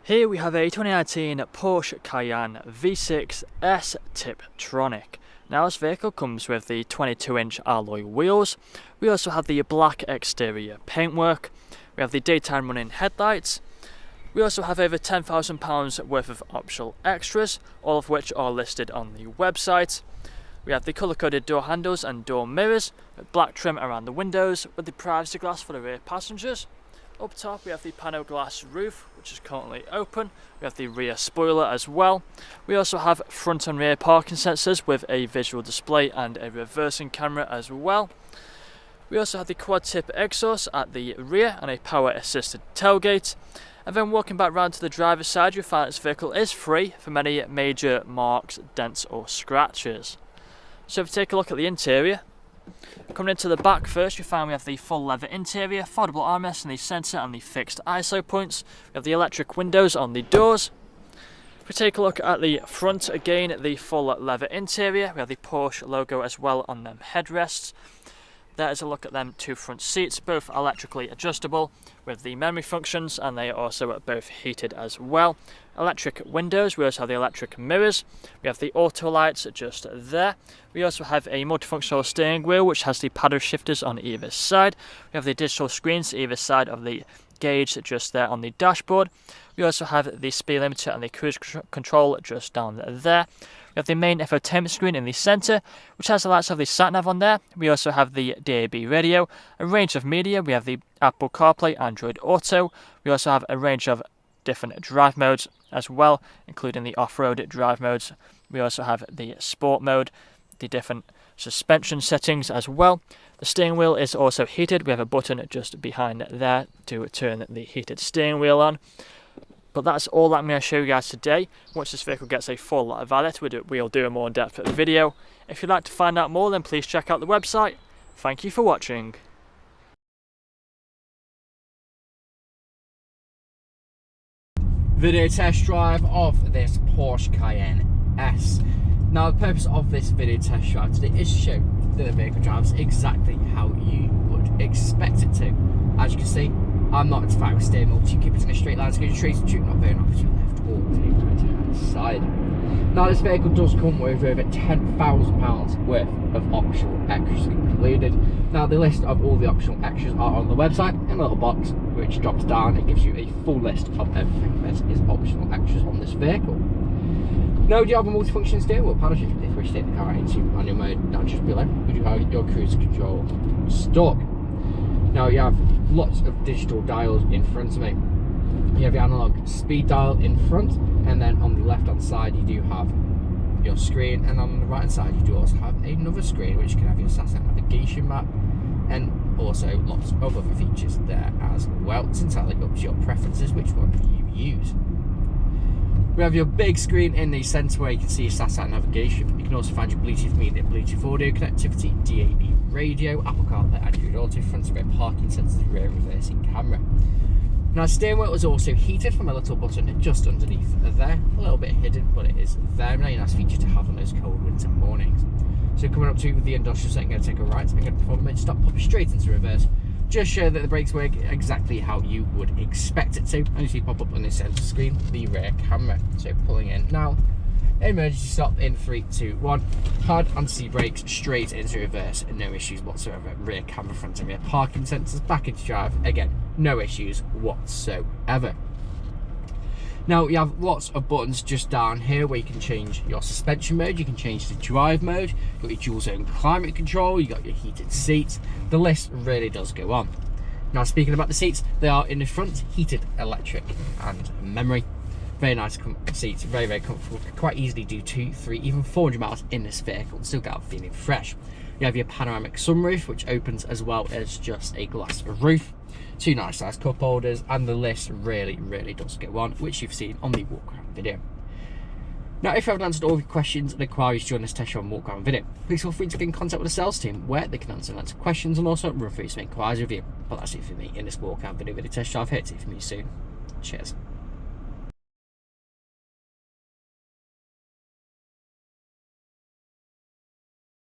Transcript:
Here we have a 2019 Porsche Cayenne V6 S Tiptronic. Now this vehicle comes with the 22-inch alloy wheels. We also have the black exterior paintwork. We have the daytime running headlights. We also have over £10,000 worth of optional extras, all of which are listed on the website. We have the colour-coded door handles and door mirrors, with black trim around the windows, with the privacy glass for the rear passengers. Up top we have the pano glass roof, which is currently open. We have the rear spoiler as well. We also have front and rear parking sensors with a visual display and a reversing camera as well. We also have the quad tip exhaust at the rear and a power assisted tailgate. And then walking back round to the driver's side, you'll find this vehicle is free from any major marks, dents or scratches. So if you take a look at the interior, coming into the back first, you find we have the full leather interior, foldable armrests in the centre and the fixed ISO points. We have the electric windows on the doors. If we take a look at the front again, the full leather interior, we have the Porsche logo as well on them headrests. There is a look at them two front seats, both electrically adjustable with the memory functions, and they are also both heated as well. Electric windows, we also have the electric mirrors, we have the auto lights just there. We also have a multifunctional steering wheel which has the paddle shifters on either side. We have the digital screens either side of the gauge just there on the dashboard. We also have the speed limiter and the cruise control just down there. We have the main infotainment screen in the centre, which has the lights of the sat-nav on there. We also have the DAB radio, a range of media. We have the Apple CarPlay, Android Auto. We also have a range of different drive modes as well, including the off-road drive modes. We also have the sport mode, the different suspension settings as well. The steering wheel is also heated. We have a button just behind there to turn the heated steering wheel on. But that's all that I'm going to show you guys today. Once this vehicle gets a full valet, we'll do a more in-depth video. If you'd like to find out more, then please check out the website. Thank you for watching. Video test drive of this Porsche Cayenne S. Now the purpose of this video test drive today is to show that the vehicle drives exactly how you would expect it to. As you can see, I'm not interfering with steering wheel, you keep it in a straight line, so go straight to not veering off to your left or to the right hand side. Now this vehicle does come with over £10,000 worth of optional extras included. Now the list of all the optional extras are on the website in a little box which drops down and gives you a full list of everything that is optional extras on this vehicle. Now you have a multifunction steering wheel paddle shift if we take the car into manual mode down just below. We do have your cruise control stalk. Now you have lots of digital dials in front of me. You have your analog speed dial in front, and then on the left hand side you do have your screen, and on the right hand side you do also have another screen which can have your satellite navigation map and also lots of other features there as well. It's entirely up to your preferences which one you use. We have your big screen in the centre where you can see your satellite navigation. You can also find your Bluetooth media, Bluetooth audio connectivity, DAB radio, Apple CarPlay, Android Auto, front and rear parking sensors, rear reversing camera. Now the steering wheel is also heated from a little button just underneath there, a little bit hidden, but it is there. Really nice feature to have on those cold winter mornings. So coming up to the industrial setting, I'm going to take a right, I'm going to perform a mid stop, pop straight into reverse. Just show that the brakes work exactly how you would expect it to. And you see pop up on the centre screen the rear camera. So pulling in now, emergency stop in 3, 2, 1. Hard anti brakes straight into reverse, and no issues whatsoever. Rear camera, front and rear parking sensors, back into drive. Again, no issues whatsoever. Now you have lots of buttons just down here where you can change your suspension mode, you can change the drive mode, you've got your dual zone climate control, you've got your heated seats. The list really does go on. Now speaking about the seats, they are in the front, heated, electric and memory. Very nice seats, very, very comfortable. Could quite easily do 200, 300, even 400 miles in this vehicle and still get out feeling fresh. You have your panoramic sunroof, which opens as well as just a glass roof. 2 nice sized cup holders, and the list really, really does go on, which you've seen on the walk around video. Now, if you haven't answered all of your questions and inquiries during this test drive and walk around video, please feel free to get in contact with the sales team where they can answer questions and also run through some inquiries with you. But that's it for me in this walk around video test drive. Here to see you soon. Cheers.